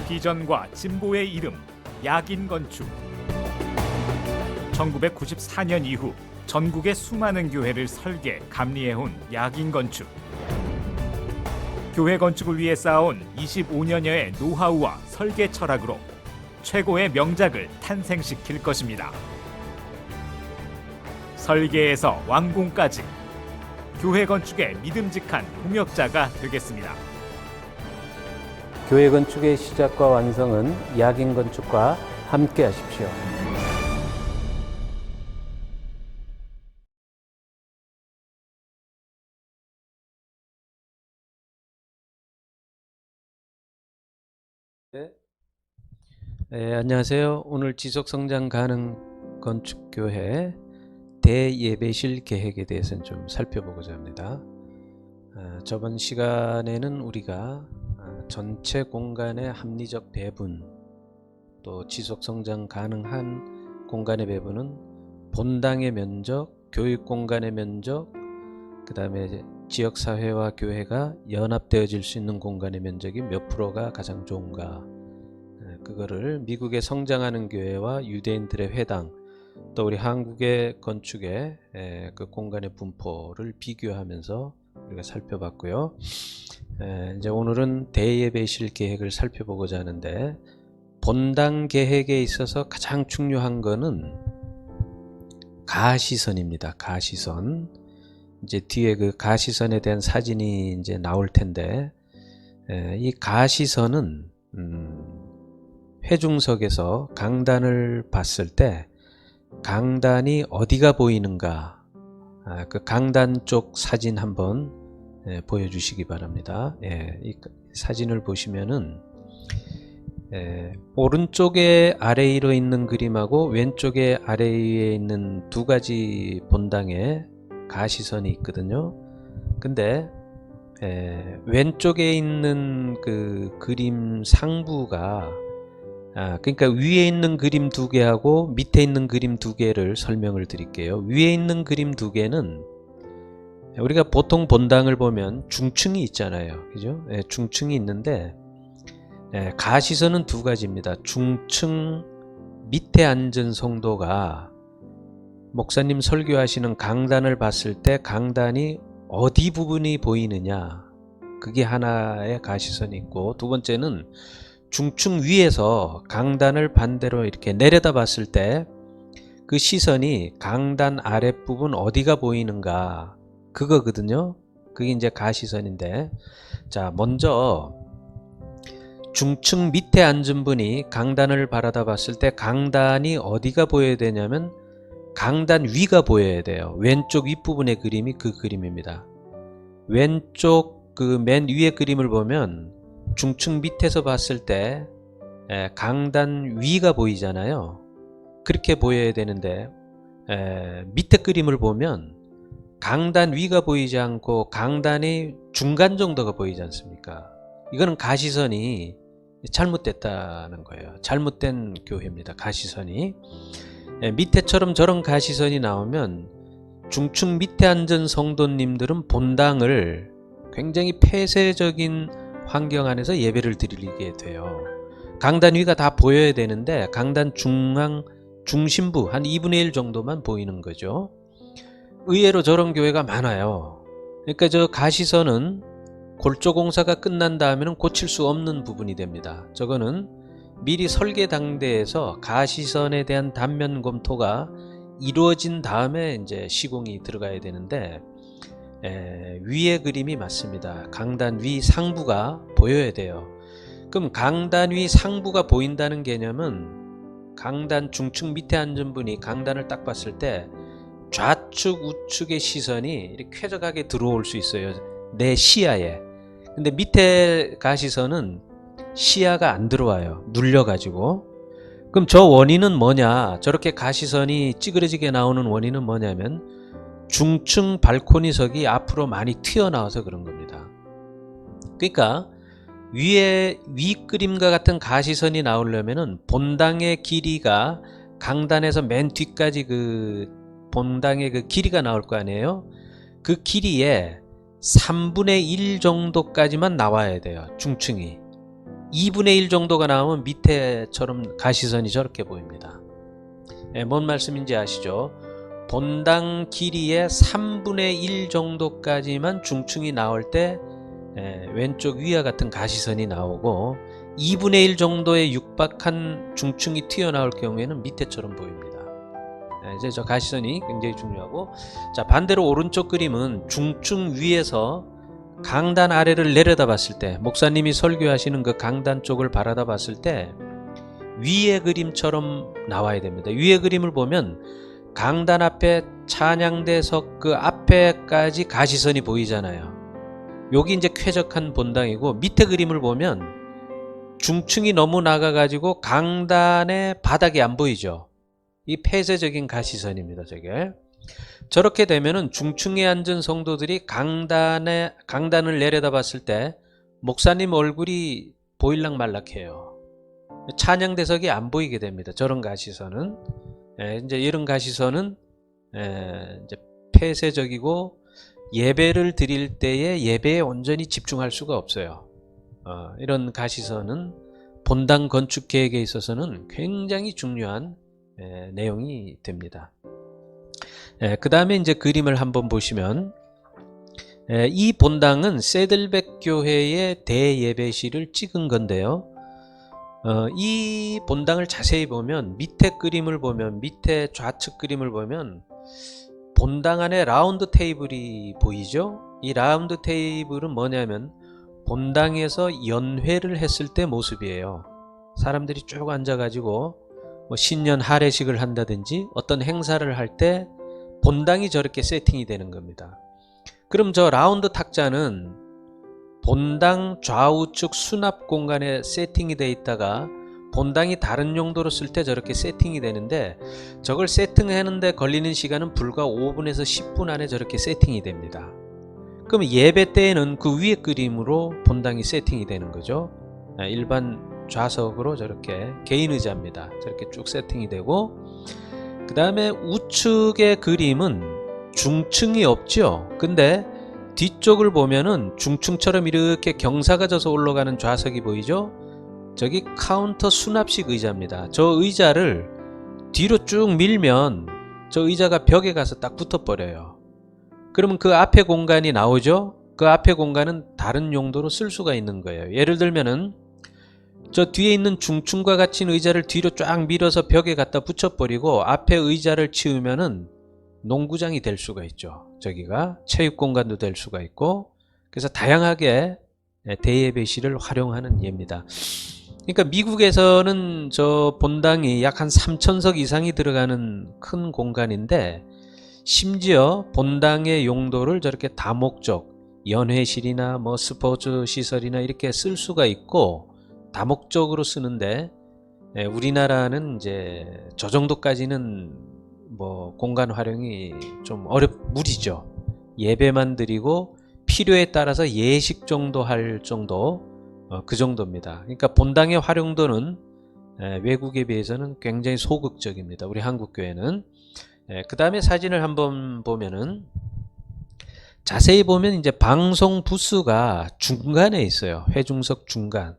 비전과 진보의 이름, 야긴건축. 1994년 이후 전국의 수많은 교회를 설계, 감리해온 야긴건축. 교회 건축을 위해 쌓아온 25년여의 노하우와 설계 철학으로 최고의 명작을 탄생시킬 것입니다. 설계에서 완공까지 교회 건축의 믿음직한 동역자가 되겠습니다. 교회 건축의 시작과 완성은 야긴 건축과 함께 하십시오. 안녕하세요. 오늘 지속성장 가능 건축교회 대예배실 계획에 대해서는 좀 살펴보고자 합니다. 저번 시간에는 우리가 전체 공간의 합리적 배분, 또 지속성장 가능한 공간의 배분은 본당의 면적, 교육공간의 면적, 그 다음에 지역사회와 교회가 연합되어질 수 있는 공간의 면적이 몇 프로가 가장 좋은가, 그거를 미국의 성장하는 교회와 유대인들의 회당, 또 우리 한국의 건축의 그 공간의 분포를 비교하면서 우리가 살펴봤고요. 이제 오늘은 대예배실 계획을 살펴보고자 하는데, 본당 계획에 있어서 가장 중요한 거는 가시선입니다. 가시선. 이제 뒤에 그 가시선에 대한 사진이 이제 나올 텐데, 이 가시선은 회중석에서 강단을 봤을 때 강단이 어디가 보이는가, 그 강단 쪽 사진 한번 보여주시기 바랍니다. 이 사진을 보시면은 오른쪽에 아래 위로 있는 그림하고 왼쪽에 아래 위에 있는 두 가지 본당에 가시선이 있거든요. 근데 왼쪽에 있는 그 그림 상부가, 그러니까 위에 있는 그림 두 개하고 밑에 있는 그림 두 개를 설명을 드릴게요. 위에 있는 그림 두 개는 우리가 보통 본당을 보면 중층이 있잖아요. 그죠? 중층이 있는데, 가시선은 두 가지입니다. 중층 밑에 앉은 성도가 목사님 설교하시는 강단을 봤을 때 강단이 어디 부분이 보이느냐, 그게 하나의 가시선이 있고, 두 번째는 중층 위에서 강단을 반대로 이렇게 내려다 봤을 때 그 시선이 강단 아랫부분 어디가 보이는가, 그거거든요. 그게 이제 가시선인데, 자, 먼저 중층 밑에 앉은 분이 강단을 바라다 봤을 때 강단이 어디가 보여야 되냐면 강단 위가 보여야 돼요. 왼쪽 윗부분의 그림이 그 그림입니다. 왼쪽 그 맨 위의 그림을 보면 중층 밑에서 봤을 때 강단 위가 보이잖아요. 그렇게 보여야 되는데, 밑에 그림을 보면 강단 위가 보이지 않고 강단이 중간 정도가 보이지 않습니까? 이거는 가시선이 잘못됐다는 거예요. 잘못된 교회입니다. 가시선이. 밑에처럼 저런 가시선이 나오면 중층 밑에 앉은 성도님들은 본당을 굉장히 폐쇄적인 환경 안에서 예배를 드리게 돼요. 강단 위가 다 보여야 되는데 강단 중앙 중심부 한 2분의 1 정도만 보이는 거죠. 의외로 저런 교회가 많아요. 그러니까 저 가시선은 골조 공사가 끝난 다음에는 고칠 수 없는 부분이 됩니다. 저거는 미리 설계 당대에서 가시선에 대한 단면 검토가 이루어진 다음에 이제 시공이 들어가야 되는데, 위의 그림이 맞습니다. 강단 위 상부가 보여야 돼요. 그럼 강단 위 상부가 보인다는 개념은 강단 중층 밑에 앉은 분이 강단을 딱 봤을 때 좌측 우측의 시선이 이렇게 쾌적하게 들어올 수 있어요, 내 시야에. 근데 밑에 가시선은 시야가 안 들어와요, 눌려가지고. 그럼 저 원인은 뭐냐, 저렇게 가시선이 찌그러지게 나오는 원인은 뭐냐면 중층 발코니석이 앞으로 많이 튀어나와서 그런 겁니다. 그러니까 위에 윗그림과 같은 가시선이 나오려면은 본당의 길이가 강단에서 맨 뒤까지 그 본당의 그 길이가 나올 거 아니에요. 그 길이에 3분의 1 정도까지만 나와야 돼요, 중층이. 2분의 1 정도가 나오면 밑에처럼 가시선이 저렇게 보입니다. 뭔 말씀인지 아시죠? 본당 길이의 3분의 1 정도까지만 중층이 나올 때 왼쪽 위와 같은 가시선이 나오고 2분의 1 정도에 육박한 중층이 튀어나올 경우에는 밑에처럼 보입니다. 이제 저 가시선이 굉장히 중요하고, 자 반대로 오른쪽 그림은 중층 위에서 강단 아래를 내려다 봤을 때, 목사님이 설교하시는 그 강단 쪽을 바라다 봤을 때 위의 그림처럼 나와야 됩니다. 위의 그림을 보면 강단 앞에 찬양대석 그 앞에까지 가시선이 보이잖아요. 여기 이제 쾌적한 본당이고, 밑에 그림을 보면 중층이 너무 나가가지고 강단의 바닥이 안 보이죠. 이 폐쇄적인 가시선입니다. 저게. 저렇게 되면은 중층에 앉은 성도들이 강단을 내려다 봤을 때 목사님 얼굴이 보일락 말락해요. 찬양대석이 안 보이게 됩니다. 저런 가시선은. 이제 이런 가시선은 이제 폐쇄적이고 예배를 드릴 때에 예배에 온전히 집중할 수가 없어요. 이런 가시선은 본당 건축 계획에 있어서는 굉장히 중요한 내용이 됩니다. 그 다음에 이제 그림을 한번 보시면, 이 본당은 세들백 교회의 대예배실을 찍은 건데요. 이 본당을 자세히 보면, 밑에 그림을 보면, 밑에 좌측 그림을 보면 본당 안에 라운드 테이블이 보이죠? 이 라운드 테이블은 뭐냐면 본당에서 연회를 했을 때 모습이에요. 사람들이 쭉 앉아가지고 뭐 신년 할애식을 한다든지 어떤 행사를 할 때 본당이 저렇게 세팅이 되는 겁니다. 그럼 저 라운드 탁자는 본당 좌우측 수납 공간에 세팅이 되어 있다가 본당이 다른 용도로 쓸 때 저렇게 세팅이 되는데, 저걸 세팅하는데 걸리는 시간은 불과 5분에서 10분 안에 저렇게 세팅이 됩니다. 그럼 예배 때에는 그 위에 그림으로 본당이 세팅이 되는 거죠. 일반 좌석으로 저렇게 개인 의자입니다. 저렇게 쭉 세팅이 되고, 그 다음에 우측의 그림은 중층이 없죠. 근데 뒤쪽을 보면은 중층처럼 이렇게 경사가 져서 올라가는 좌석이 보이죠. 저기 카운터 수납식 의자입니다. 저 의자를 뒤로 쭉 밀면 저 의자가 벽에 가서 딱 붙어버려요. 그러면 그 앞에 공간이 나오죠. 그 앞에 공간은 다른 용도로 쓸 수가 있는 거예요. 예를 들면은 저 뒤에 있는 중층과 같은 의자를 뒤로 쫙 밀어서 벽에 갖다 붙여버리고 앞에 의자를 치우면은 농구장이 될 수가 있죠. 저기가 체육공간도 될 수가 있고, 그래서 다양하게 대예배실을 활용하는 예입니다. 그러니까 미국에서는 저 본당이 약 한 3,000석 이상이 들어가는 큰 공간인데, 심지어 본당의 용도를 저렇게 다목적, 연회실이나 뭐 스포츠 시설이나 이렇게 쓸 수가 있고 다목적으로 쓰는데, 우리나라는 이제 저 정도까지는 뭐 공간 활용이 좀 무리죠. 예배만 드리고 필요에 따라서 예식 정도 할 정도, 그 정도입니다. 그러니까 본당의 활용도는 외국에 비해서는 굉장히 소극적입니다. 우리 한국교회는. 그 다음에 사진을 한번 보면은, 자세히 보면 이제 방송 부스가 중간에 있어요. 회중석 중간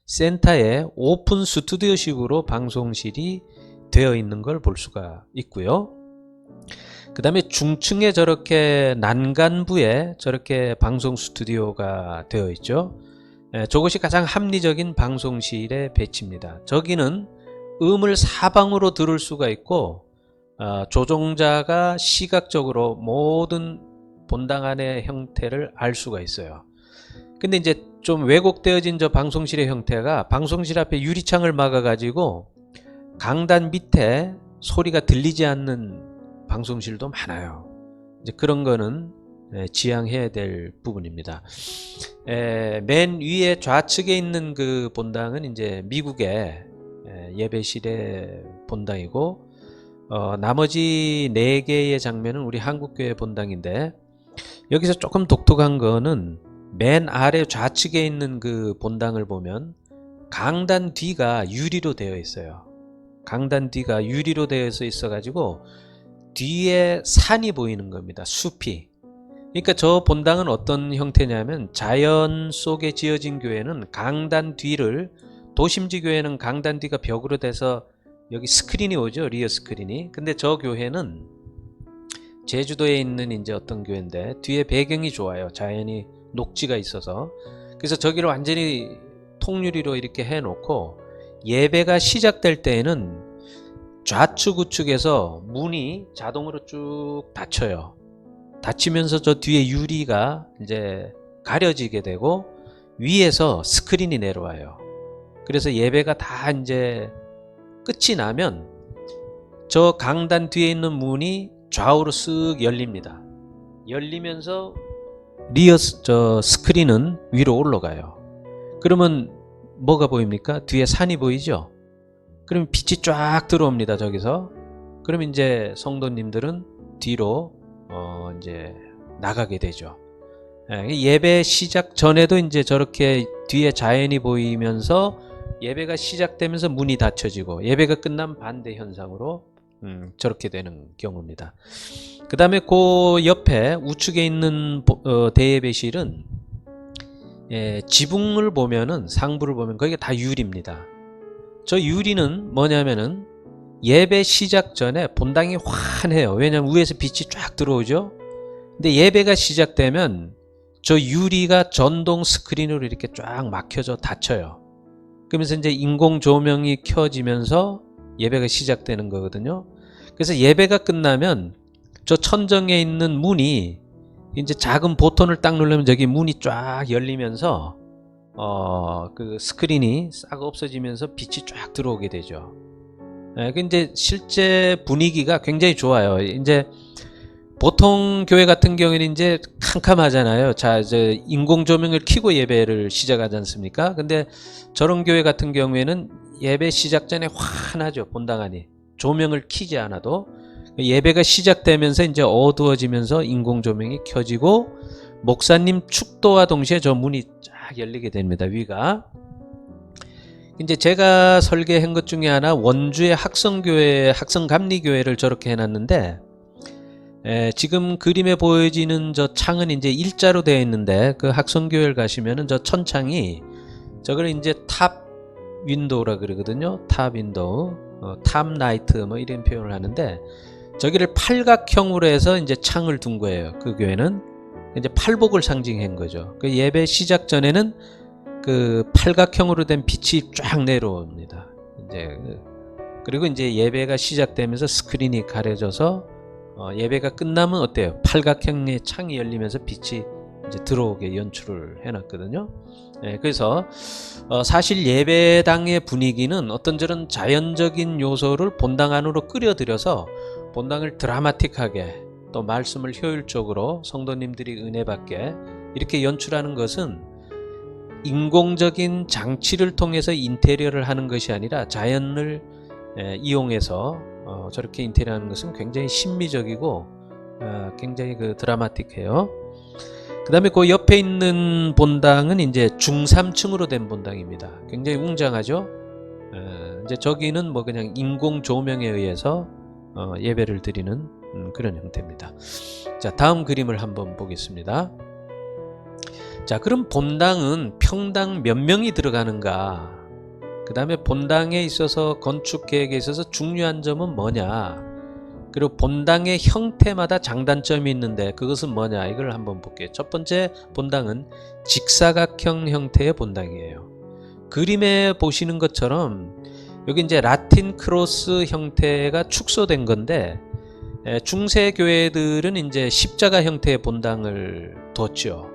센터에 오픈 스튜디오식으로 방송실이 되어 있는 걸 볼 수가 있고요. 그 다음에 중층에 저렇게 난간부에 저렇게 방송 스튜디오가 되어 있죠. 저것이 가장 합리적인 방송실의 배치입니다. 저기는 음을 사방으로 들을 수가 있고, 조종자가 시각적으로 모든 본당 안의 형태를 알 수가 있어요. 근데 이제 좀 왜곡되어진 저 방송실의 형태가, 방송실 앞에 유리창을 막아 가지고 강단 밑에 소리가 들리지 않는 방송실도 많아요. 이제 그런 거는 지양해야 될 부분입니다. 맨 위에 좌측에 있는 그 본당은 이제 미국의 예배실의 본당이고, 나머지 4개의 장면은 우리 한국교회 본당인데, 여기서 조금 독특한 거는 맨 아래 좌측에 있는 그 본당을 보면 강단 뒤가 유리로 되어 있어요. 강단 뒤가 유리로 되어 있어 가지고 뒤에 산이 보이는 겁니다. 숲이. 그러니까 저 본당은 어떤 형태냐면 자연 속에 지어진 교회는 강단 뒤를 도심지 교회는 강단 뒤가 벽으로 돼서 여기 스크린이 오죠. 리어 스크린이. 근데 저 교회는 제주도에 있는 이제 어떤 교회인데 뒤에 배경이 좋아요. 자연이 녹지가 있어서. 그래서 저기를 완전히 통유리로 이렇게 해놓고 예배가 시작될 때에는 좌측 우측에서 문이 자동으로 쭉 닫혀요. 닫히면서 저 뒤에 유리가 이제 가려지게 되고 위에서 스크린이 내려와요. 그래서 예배가 다 이제 끝이 나면 저 강단 뒤에 있는 문이 좌우로 쓱 열립니다. 열리면서 리어 저 스크린은 위로 올라가요. 그러면 뭐가 보입니까? 뒤에 산이 보이죠? 그러면 빛이 쫙 들어옵니다. 저기서. 그러면 이제 성도님들은 뒤로 이제 나가게 되죠. 예배 시작 전에도 이제 저렇게 뒤에 자연이 보이면서 예배가 시작되면서 문이 닫혀지고 예배가 끝난 반대 현상으로 저렇게 되는 경우입니다. 그 다음에 그 옆에 우측에 있는 대예배실은 지붕을 보면은 상부를 보면 거기가 다 유리입니다. 저 유리는 뭐냐면은 예배 시작 전에 본당이 환해요. 왜냐면 위에서 빛이 쫙 들어오죠. 근데 예배가 시작되면 저 유리가 전동 스크린으로 이렇게 쫙 막혀져 닫혀요. 그러면서 이제 인공 조명이 켜지면서 예배가 시작되는 거거든요. 그래서 예배가 끝나면 저 천정에 있는 문이 이제 작은 버튼을 딱 누르면 저기 문이 쫙 열리면서 그 스크린이 싹 없어지면서 빛이 쫙 들어오게 되죠. 그 이제 실제 분위기가 굉장히 좋아요. 이제 보통 교회 같은 경우에는 이제 캄캄하잖아요. 자, 이제 인공 조명을 켜고 예배를 시작하지 않습니까? 근데 저런 교회 같은 경우에는 예배 시작 전에 환하죠. 본당 안이. 조명을 켜지 않아도 예배가 시작되면서 이제 어두워지면서 인공 조명이 켜지고 목사님 축도와 동시에 저 문이 쫙 열리게 됩니다. 위가. 이제 제가 설계한 것 중에 하나 원주의 학성교회, 학성감리교회를 저렇게 해놨는데 지금 그림에 보여지는 저 창은 이제 일자로 되어 있는데 그 학성교회를 가시면은 저 천창이 저걸 이제 탑 윈도우라 그러거든요. 탑 윈도우, 탑 라이트 뭐 이런 표현을 하는데 저기를 팔각형으로 해서 이제 창을 둔 거예요. 그 교회는 이제 팔복을 상징한 거죠. 그 예배 시작 전에는 그 팔각형으로 된 빛이 쫙 내려옵니다. 이제 그리고 이제 예배가 시작되면서 스크린이 가려져서 예배가 끝나면 어때요? 팔각형의 창이 열리면서 빛이 이제 들어오게 연출을 해놨거든요. 그래서 사실 예배당의 분위기는 어떤 저런 자연적인 요소를 본당 안으로 끌어들여서 본당을 드라마틱하게 또 말씀을 효율적으로 성도님들이 은혜 받게 이렇게 연출하는 것은 인공적인 장치를 통해서 인테리어를 하는 것이 아니라 자연을 이용해서 저렇게 인테리어하는 것은 굉장히 신미적이고 굉장히 그 드라마틱해요. 그 다음에 그 옆에 있는 본당은 이제 중3층으로 된 본당입니다. 굉장히 웅장하죠. 이제 저기는 뭐 그냥 인공 조명에 의해서 예배를 드리는 그런 형태입니다. 자, 다음 그림을 한번 보겠습니다. 자, 그럼 본당은 평당 몇 명이 들어가는가? 그 다음에 본당에 있어서 건축 계획에 있어서 중요한 점은 뭐냐? 그리고 본당의 형태마다 장단점이 있는데 그것은 뭐냐? 이걸 한번 볼게요. 첫 번째 본당은 직사각형 형태의 본당이에요. 그림에 보시는 것처럼 여기 이제 라틴 크로스 형태가 축소된 건데 중세 교회들은 이제 십자가 형태의 본당을 뒀죠.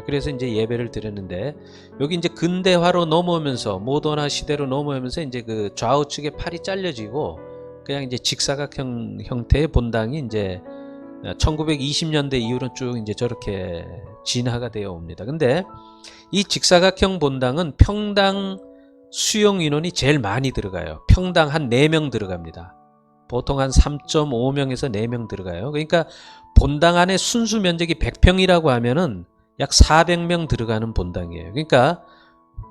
그래서 이제 예배를 드렸는데 여기 이제 근대화로 넘어오면서 모던화 시대로 넘어오면서 이제 그 좌우측에 팔이 잘려지고 그냥 이제 직사각형 형태의 본당이 이제 1920년대 이후로 쭉 이제 저렇게 진화가 되어 옵니다. 근데 이 직사각형 본당은 평당 수용 인원이 제일 많이 들어가요. 평당 한 4명 들어갑니다. 보통 한 3.5명에서 4명 들어가요. 그러니까 본당 안에 순수 면적이 100평이라고 하면은 약 400명 들어가는 본당이에요. 그러니까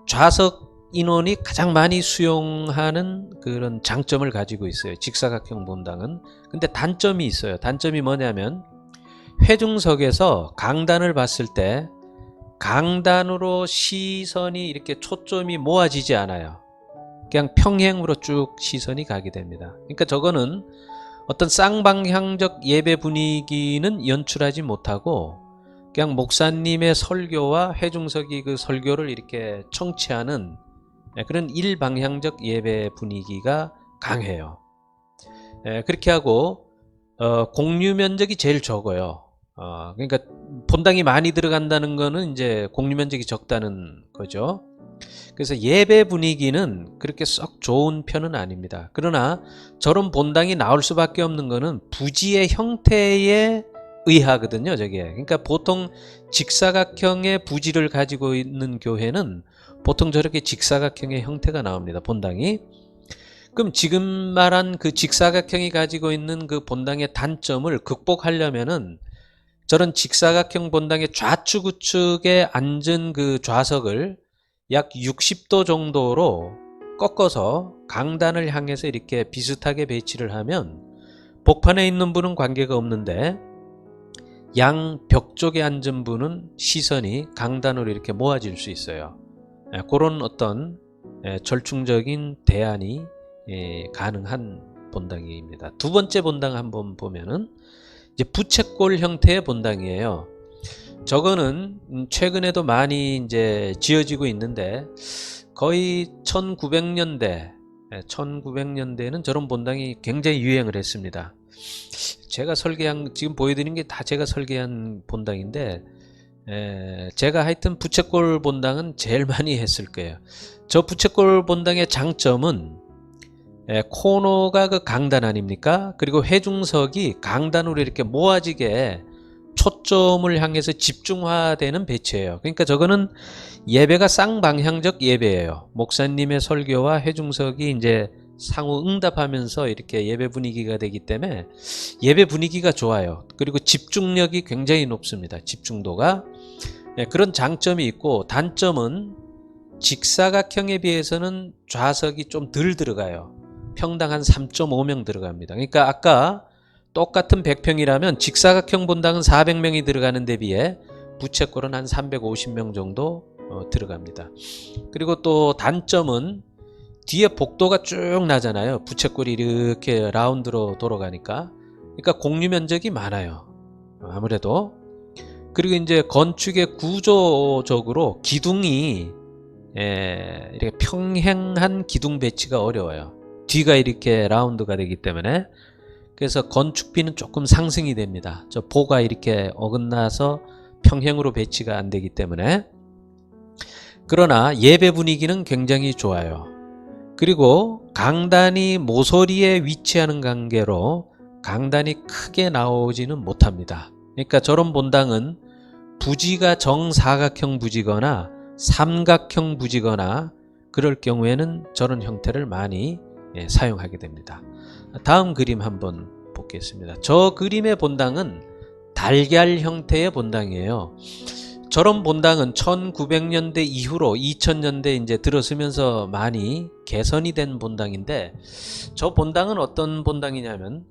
좌석 인원이 가장 많이 수용하는 그런 장점을 가지고 있어요. 직사각형 본당은. 근데 단점이 있어요. 단점이 뭐냐면 회중석에서 강단을 봤을 때 강단으로 시선이 이렇게 초점이 모아지지 않아요. 그냥 평행으로 쭉 시선이 가게 됩니다. 그러니까 저거는 어떤 쌍방향적 예배 분위기는 연출하지 못하고 그냥 목사님의 설교와 회중석이 그 설교를 이렇게 청취하는 그런 일방향적 예배 분위기가 강해요. 그렇게 하고 공유 면적이 제일 적어요. 그러니까 본당이 많이 들어간다는 거는 이제 공유 면적이 적다는 거죠. 그래서 예배 분위기는 그렇게 썩 좋은 편은 아닙니다. 그러나 저런 본당이 나올 수밖에 없는 거는 부지의 형태에 의하거든요, 저게. 그러니까 보통 직사각형의 부지를 가지고 있는 교회는 보통 저렇게 직사각형의 형태가 나옵니다, 본당이. 그럼 지금 말한 그 직사각형이 가지고 있는 그 본당의 단점을 극복하려면은 저런 직사각형 본당의 좌측 우측에 앉은 그 좌석을 약 60도 정도로 꺾어서 강단을 향해서 이렇게 비슷하게 배치를 하면 복판에 있는 분은 관계가 없는데 양 벽 쪽에 앉은 분은 시선이 강단으로 이렇게 모아질 수 있어요. 그런 어떤 절충적인 대안이 가능한 본당입니다. 두 번째 본당 한번 보면은 이제 부채꼴 형태의 본당이에요. 저거는 최근에도 많이 이제 지어지고 있는데 거의 1900년대에는 저런 본당이 굉장히 유행을 했습니다. 제가 설계한, 지금 보여드리는 게 다 제가 설계한 본당인데 제가 하여튼 부채꼴 본당은 제일 많이 했을 거예요. 저 부채꼴 본당의 장점은 코너가 그 강단 아닙니까? 그리고 회중석이 강단으로 이렇게 모아지게 초점을 향해서 집중화되는 배치예요. 그러니까 저거는 예배가 쌍방향적 예배예요. 목사님의 설교와 회중석이 이제 상호 응답하면서 이렇게 예배 분위기가 되기 때문에 예배 분위기가 좋아요. 그리고 집중력이 굉장히 높습니다. 집중도가. 그런 장점이 있고, 단점은 직사각형에 비해서는 좌석이 좀 덜 들어가요. 평당 한 3.5명 들어갑니다. 그러니까 아까 똑같은 100평이라면 직사각형 본당은 400명이 들어가는 데 비해 부채꼴은 한 350명 정도 들어갑니다. 그리고 또 단점은 뒤에 복도가 쭉 나잖아요. 부채꼴이 이렇게 라운드로 돌아가니까. 그러니까 공유 면적이 많아요. 아무래도. 그리고 이제 건축의 구조적으로 기둥이 이렇게 평행한 기둥 배치가 어려워요. 뒤가 이렇게 라운드가 되기 때문에. 그래서 건축비는 조금 상승이 됩니다. 저 보가 이렇게 어긋나서 평행으로 배치가 안 되기 때문에. 그러나 예배 분위기는 굉장히 좋아요. 그리고 강단이 모서리에 위치하는 관계로 강단이 크게 나오지는 못합니다. 그러니까 저런 본당은 부지가 정사각형 부지거나 삼각형 부지거나 그럴 경우에는 저런 형태를 많이 사용하게 됩니다. 다음 그림 한번 보겠습니다. 저 그림의 본당은 달걀 형태의 본당이에요. 저런 본당은 1900년대 이후로 2000년대 이제 들어서면서 많이 개선이 된 본당인데, 저 본당은 어떤 본당이냐면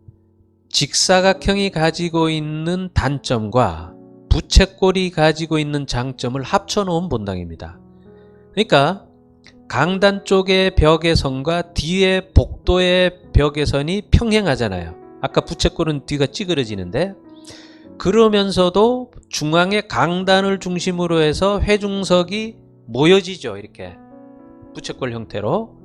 직사각형이 가지고 있는 단점과 부채꼴이 가지고 있는 장점을 합쳐놓은 본당입니다. 그러니까 강단 쪽의 벽에선과 뒤에 복도의 벽에선이 평행하잖아요. 아까 부채꼴은 뒤가 찌그러지는데, 그러면서도 중앙에 강단을 중심으로 해서 회중석이 모여지죠. 이렇게 부채꼴 형태로.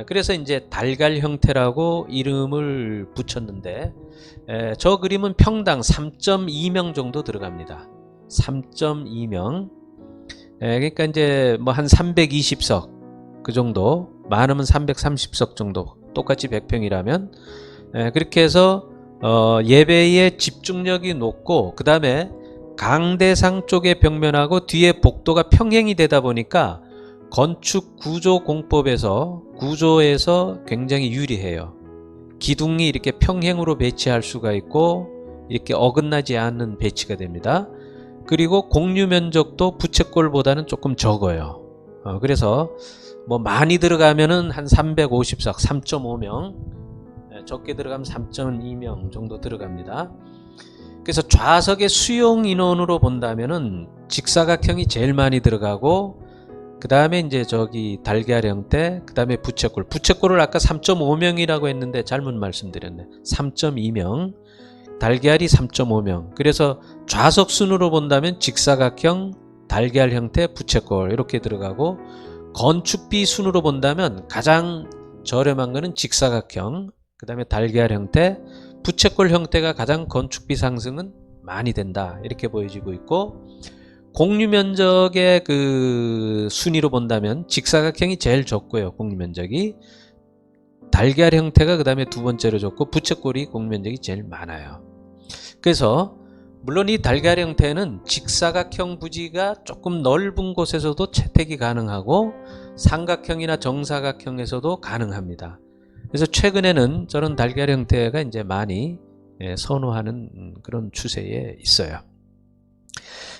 그래서 이제 달걀 형태라고 이름을 붙였는데, 저 그림은 평당 3.2명 정도 들어갑니다. 3.2명. 그러니까 이제 뭐 한 320석 그 정도, 많으면 330석 정도, 똑같이 100평이라면. 그렇게 해서 예배의 집중력이 높고, 그 다음에 강대상 쪽의 벽면하고 뒤에 복도가 평행이 되다 보니까 건축 구조 공법에서 구조에서 굉장히 유리해요. 기둥이 이렇게 평행으로 배치할 수가 있고 이렇게 어긋나지 않는 배치가 됩니다. 그리고 공유 면적도 부채꼴보다는 조금 적어요. 그래서 뭐 많이 들어가면은 한 350석, 3.5명, 적게 들어가면 3.2명 정도 들어갑니다. 그래서 좌석의 수용 인원으로 본다면은 직사각형이 제일 많이 들어가고, 그 다음에 이제 저기 달걀 형태, 그 다음에 부채꼴. 부채꼴을 아까 3.5명이라고 했는데 잘못 말씀드렸네. 3.2명. 달걀이 3.5명. 그래서 좌석 순으로 본다면 직사각형, 달걀 형태, 부채꼴 이렇게 들어가고, 건축비 순으로 본다면 가장 저렴한 거는 직사각형, 그 다음에 달걀 형태, 부채꼴 형태가 가장 건축비 상승은 많이 된다. 이렇게 보여지고 있고, 공유 면적의 그 순위로 본다면 직사각형이 제일 적고요. 공유 면적이. 달걀 형태가 그 다음에 두 번째로 적고, 부채꼴이 공유 면적이 제일 많아요. 그래서 물론 이 달걀 형태는 직사각형 부지가 조금 넓은 곳에서도 채택이 가능하고, 삼각형이나 정사각형에서도 가능합니다. 그래서 최근에는 저런 달걀 형태가 이제 많이 선호하는 그런 추세에 있어요.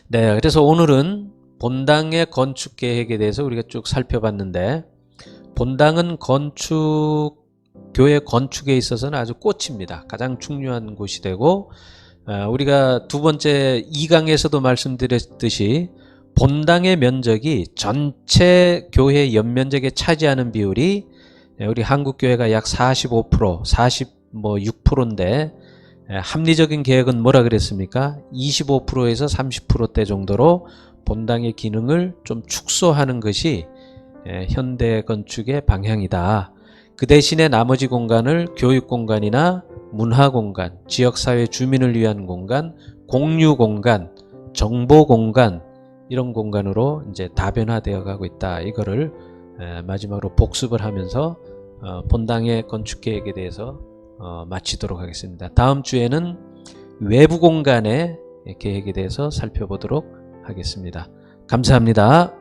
네, 그래서 오늘은 본당의 건축 계획에 대해서 우리가 쭉 살펴봤는데, 본당은 교회 건축에 있어서는 아주 꽃입니다. 가장 중요한 곳이 되고, 우리가 두 번째 2강에서도 말씀드렸듯이 본당의 면적이 전체 교회 연면적에 차지하는 비율이 우리 한국교회가 약 45%, 46%인데 합리적인 계획은 뭐라 그랬습니까? 25%에서 30%대 정도로 본당의 기능을 좀 축소하는 것이 현대 건축의 방향이다. 그 대신에 나머지 공간을 교육공간이나 문화공간, 지역사회 주민을 위한 공간, 공유공간, 정보공간, 이런 공간으로 이제 다변화되어 가고 있다. 이거를 마지막으로 복습을 하면서 본당의 건축 계획에 대해서 마치도록 하겠습니다. 다음 주에는 외부 공간의 계획에 대해서 살펴보도록 하겠습니다. 감사합니다.